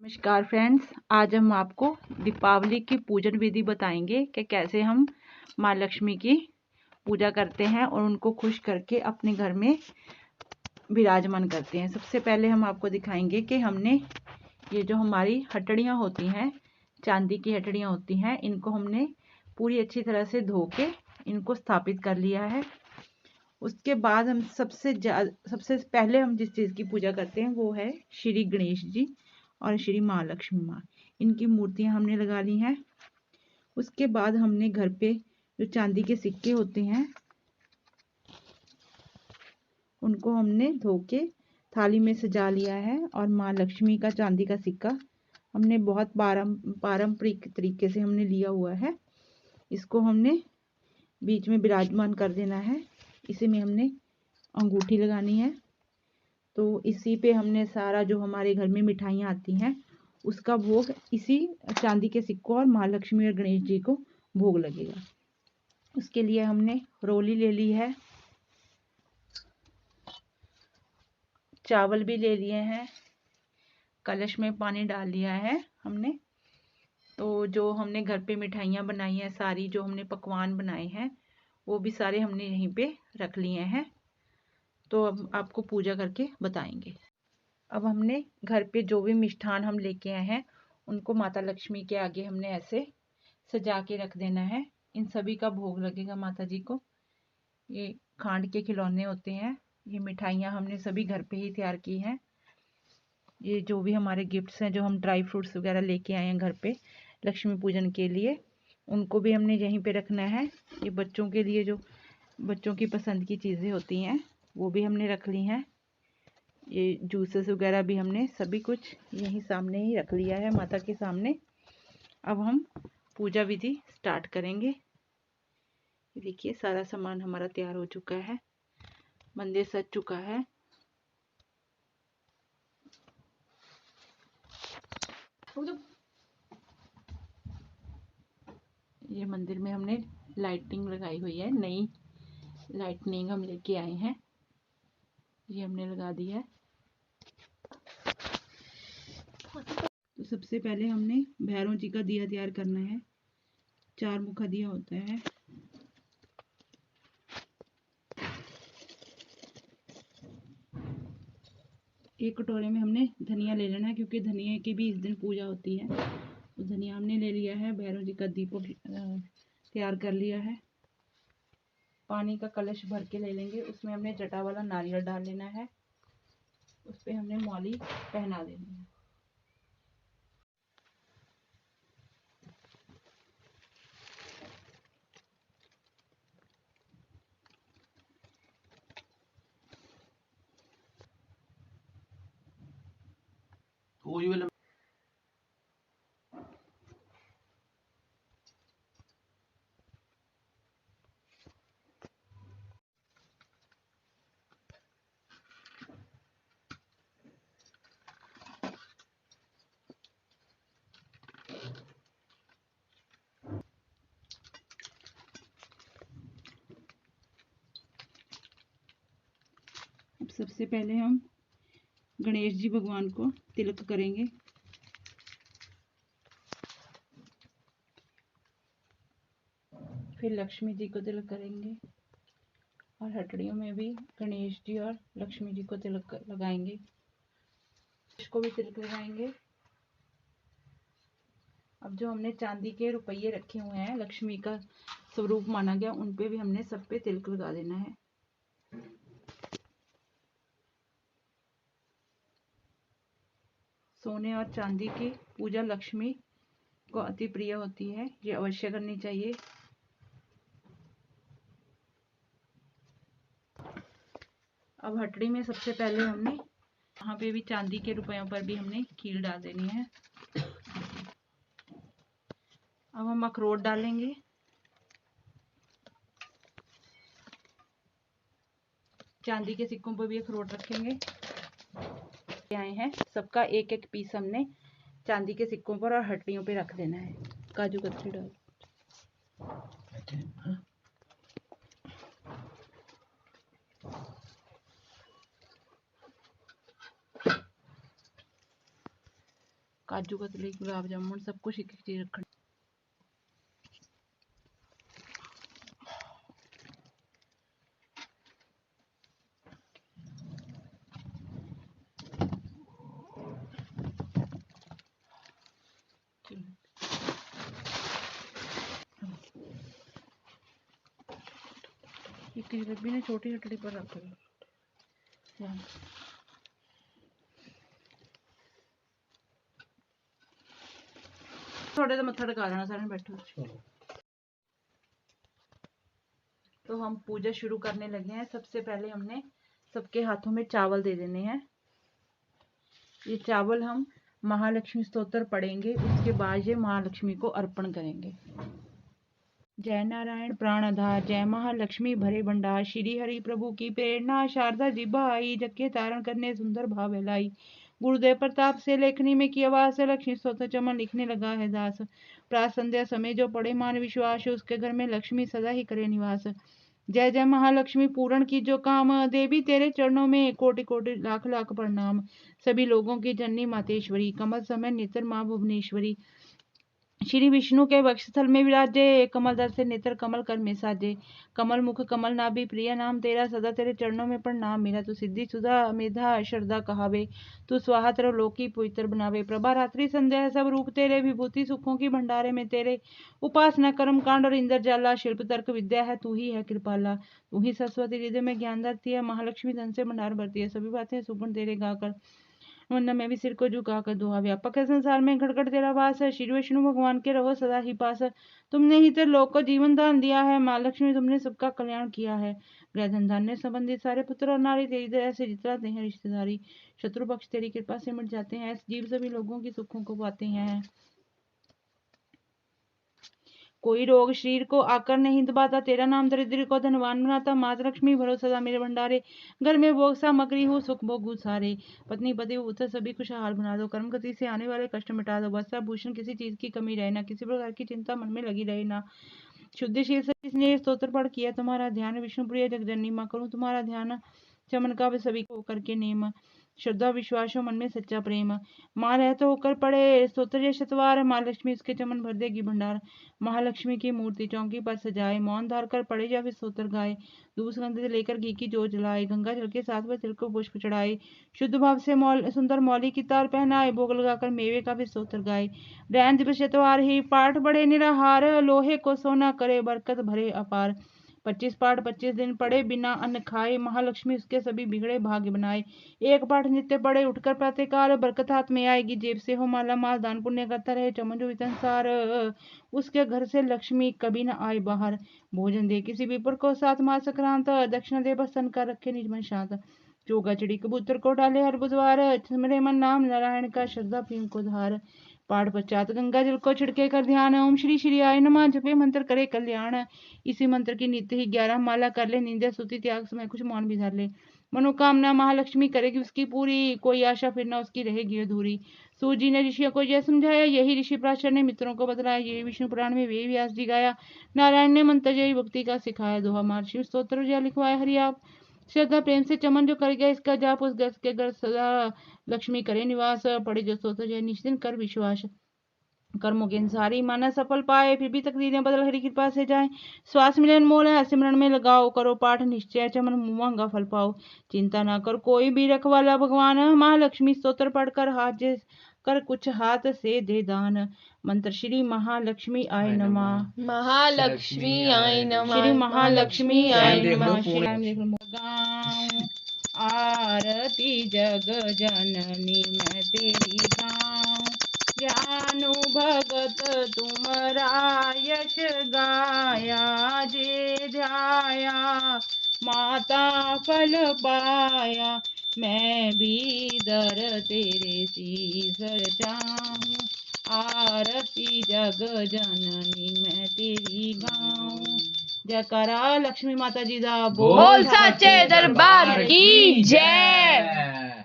नमस्कार फ्रेंड्स, आज हम आपको दीपावली की पूजन विधि बताएंगे कि कैसे हम माँ लक्ष्मी की पूजा करते हैं और उनको खुश करके अपने घर में विराजमान करते हैं। सबसे पहले हम आपको दिखाएंगे कि हमने ये जो हमारी हटड़ियाँ होती हैं, चांदी की हटड़ियाँ होती हैं, इनको हमने पूरी अच्छी तरह से धो के इनको स्थापित कर लिया है। उसके बाद हम सबसे पहले हम जिस चीज़ की पूजा करते हैं वो है श्री गणेश जी और श्री माँ लक्ष्मी माँ। इनकी मूर्तियां हमने लगा ली हैं। उसके बाद हमने घर पे जो चांदी के सिक्के होते हैं उनको हमने धो के थाली में सजा लिया है और माँ लक्ष्मी का चांदी का सिक्का हमने बहुत पारंपरिक तरीके से हमने लिया हुआ है। इसको हमने बीच में विराजमान कर देना है। इसी में हमने अंगूठी लगानी है। तो इसी पे हमने सारा जो हमारे घर में मिठाइयाँ आती हैं उसका भोग इसी चांदी के सिक्कों और माँ लक्ष्मी और गणेश जी को भोग लगेगा। उसके लिए हमने रोली ले ली है, चावल भी ले लिए हैं, कलश में पानी डाल लिया है हमने। तो जो हमने घर पे मिठाइयाँ बनाई हैं, सारी जो हमने पकवान बनाए हैं वो भी सारे हमने यहीं पे रख लिए हैं। तो अब आपको पूजा करके बताएंगे। अब हमने घर पे जो भी मिष्ठान हम लेके आए हैं उनको माता लक्ष्मी के आगे हमने ऐसे सजा के रख देना है। इन सभी का भोग लगेगा माता जी को। ये खांड के खिलौने होते हैं, ये मिठाइयाँ हमने सभी घर पे ही तैयार की हैं। ये जो भी हमारे गिफ्ट्स हैं, जो हम ड्राई फ्रूट्स वगैरह लेके आए हैं घर पे लक्ष्मी पूजन के लिए, उनको भी हमने यहीं पे रखना है। ये बच्चों के लिए जो बच्चों की पसंद की चीज़ें होती हैं वो भी हमने रख ली हैं। ये जूसेस वगैरह भी हमने सभी कुछ यहीं सामने ही रख लिया है माता के सामने। अब हम पूजा विधि स्टार्ट करेंगे। देखिए सारा सामान हमारा तैयार हो चुका है, मंदिर सज चुका है। ये मंदिर में हमने लाइटिंग लगाई हुई है, नई लाइटनिंग हम लेके आए हैं, ये हमने लगा दी है। तो सबसे पहले हमने भैरव जी का दिया तैयार करना है। 4 मुखा दिया होता है। एक कटोरे में हमने धनिया ले लेना है, क्योंकि धनिया की भी इस दिन पूजा होती है। तो धनिया हमने ले लिया है। भैरव जी का दीपक तैयार कर लिया है। पानी का कलश भर के ले लेंगे, उसमें हमने जटा वाला नारियल डाल लेना है। उस पर हमने मौली पहना देनी है। अब सबसे पहले हम गणेश जी भगवान को तिलक करेंगे। फिर लक्ष्मी जी को तिलक करेंगे और हटड़ियों में भी गणेश जी और लक्ष्मी जी को तिलक लगाएंगे। इसको भी तिलक लगाएंगे। अब जो हमने चांदी के रुपये रखे हुए हैं, लक्ष्मी का स्वरूप माना गया, उन पे भी हमने सब पे तिलक लगा देना है। सोने और चांदी की पूजा लक्ष्मी को अति प्रिय होती है, ये अवश्य करनी चाहिए। अब हटड़ी में सबसे पहले हमने यहाँ पे भी चांदी के रुपयों पर भी हमने खीर डाल देनी है। अब हम अखरोट डालेंगे। चांदी के सिक्कों पर भी अखरोट रखेंगे। आए हैं सबका एक एक पीस हमने चांदी के सिक्कों पर और हटड़ियों पे रख देना है। काजू कतरी डाल काजू कतली, गुलाब जामुन, सब कुछ एक एक चीज रखनी। एक जलेबी ने छोटी हटड़ी पर रख दी। थोड़े तो मत्था टिका देना सारे बैठो। तो हम पूजा शुरू करने लगे हैं। सबसे पहले हमने सबके हाथों में चावल दे देने हैं। ये चावल हम महालक्ष्मी स्तोत्र पढ़ेंगे, उसके बाद ये महालक्ष्मी को अर्पण करेंगे। जय नारायण प्राणाधार, जय महालक्ष्मी भरे भंडार, श्री हरि प्रभु की प्रेरणा शारदा जिबा आई, जग तारण करने सुंदर भाव लाई। गुरुदेव प्रताप से लेखनी में की आवाज से लक्ष्मी स्तोत्र चमन लिखने लगा है दास। प्रात संध्या समय जो पढ़े मान विश्वास, उसके घर में लक्ष्मी सदा ही करे निवास। जय जय महालक्ष्मी पूर्ण की जो काम, देवी तेरे चरणों में कोटि कोटि लाख लाख प्रणाम। सभी लोगों की जननी मातेश्वरी, कमल समय नेत्र माँ भुवनेश्वरी। श्री विष्णु के वक्षस्थल में विराजे, कमल दर से नेत्र कमल कर में साजे। कमल मुख कमल नाभि प्रिय नाम तेरा, सदा तेरे चरणों में प्रणाम मेरा। तू सिद्धि सुधा मेधा श्रद्धा कहावे, तू स्वाहा त्रिलोक की पवित्र बनावे। प्रभा रात्रि संध्या सब रूप तेरे, विभूति सुखों की भंडारे में तेरे। उपासना कर्म कांड और इंद्रजाला, शिल्प तर्क विद्या है तू ही है कृपाला। तू ही सरस्वती हृदय में ज्ञान धरती है, महालक्ष्मी धन से भंडार भरती है। सभी बातें सुगुण तेरे गाकर, वंदना में भी सिर को झुका कर दुआ। व्यापक है संसार में घटघट तेरा वास है, श्री विष्णु भगवान के रहो सदा ही पास। तुमने ही तो लोक को जीवन दान दिया है, माँ लक्ष्मी तुमने सबका कल्याण किया है। ग्रह धन धान्य संबंधित सारे पुत्र और नारी तेरी दया से जितराते हैं रिश्तेदारी। शत्रु पक्ष तेरी कृपा से मिट जाते हैं, जीव सभी लोगों की सुखों को पाते हैं। कोई रोग शरीर को आकर नहीं दबाता, तेरा नाम दरिद्र को धनवान बनाता। माता लक्ष्मी भरो सदा मेरे भंडारे, घर में भोग सामग्री हो सुख भोग सारे। पत्नी पति पुत्र सभी खुशहाल बना दो, कर्म गति से आने वाले कष्ट मिटा दो। वस्त्र भूषण किसी चीज की कमी रहे ना, किसी प्रकार की चिंता मन में लगी रहे ना। शुद्धिशील से जिसने स्तोत्र पढ़ किया तुम्हारा ध्यान, विष्णु प्रिय जगजननी माँ करूँ तुम्हारा ध्यान। चमन का सभी को करके नेम, श्रद्धा विश्वास मन में सच्चा प्रेम। माँ रहते होकर पढ़े स्तोत्र शतवार, माँ लक्ष्मी इसके चमन भर देगी भंडार। महालक्ष्मी की मूर्ति चौकी पर सजाए, मौन धार कर पढ़े या फिर स्तोत्र गाए। दूध सुगंध से लेकर घी की जोत जलाए, गंगा जल के साथ में तिल को पुष्प चढ़ाए। शुद्ध भाव से सुंदर मौली की तार पहनाए, भोग लगाकर मेवे का भी स्तोत्र गाए। रैन शतवार ही पाठ बढ़े निराहार, लोहे को सोना करे बरकत भरे अपार। 25 पाठ 25 दिन पढ़े बिना अन्न खाए, महालक्ष्मी उसके सभी बिगड़े भाग्य बनाए। एक पाठ नित्य पढ़े उठकर प्रातःकाल, बरकत हाथ में आएगी जेब से हो माला माल। दान पुण्य करता रहे चमन जो संसार, उसके घर से लक्ष्मी कभी न आए बाहर। भोजन दे किसी विप्र को साथ माल संक्रांत, दक्षिणा दे बस सन का रखे निज मन शांत। चोगा चिड़ी कबूतर को डाले हर बुधवार, स्मरे मन नाम नारायण का श्रद्धा प्रेम को धार। पाठ पश्चात गंगा जल को छिड़के कर ध्यान, ओम श्री श्री आय नमः जपे मंत्र करे कल्याण। इसी मंत्र की नित्य ही 11 माला कर ले, निंदा स्तुति त्याग समय कुछ मौन भी धर ले। मनोकामना महालक्ष्मी करेगी उसकी पूरी, कोई आशा फिर न उसकी रहेगी अधूरी। सूर्य जी ने ऋषियों को यह समझाया, यही ऋषि प्राचर ने मित्रों को बतलाया। ये विष्णु पुराण में वेद व्यास जी गाया, नारायण ने मंत्र जय भक्ति का सिखाया। दोहा महर्षि स्तोत्र जय लिखवाया हरि आप, श्रद्धा प्रेम से चमन जो कर गया इसका जाप, उस गस के घर सदा लक्ष्मी करे निवास। पढ़े जो स्तोत्र जय निश्चिंत कर विश्वास, कर्मों के अनुसार ही माना सफल पाए, फिर भी तकदीरें बदल हरि कृपा से जाए। श्वास मिलन मोल है सिमरन में लगाओ, करो पाठ निश्चय चमन मांगा फल पाओ। चिंता ना कर कोई भी रखवाला भगवान, महालक्ष्मी स्तोत्र पढ़कर हाथ कर कुछ हाथ से दे दान। मंत्र श्री महालक्ष्मी आय नमः, महालक्ष्मी आय नमः, श्री महालक्ष्मी आय नमः। श्री गाऊं आरती जग जननी मैं तेरी गाऊं, ज्ञानु भगत तुमरा यश गाया। जे ध्याया माता फल पाया, मैं भी दर तेरे शीस रचाऊं। आरती जग जननी मैं तेरी गाऊं। जयकारा लक्ष्मी माता जी दा बोल सच्चे दरबार की जय।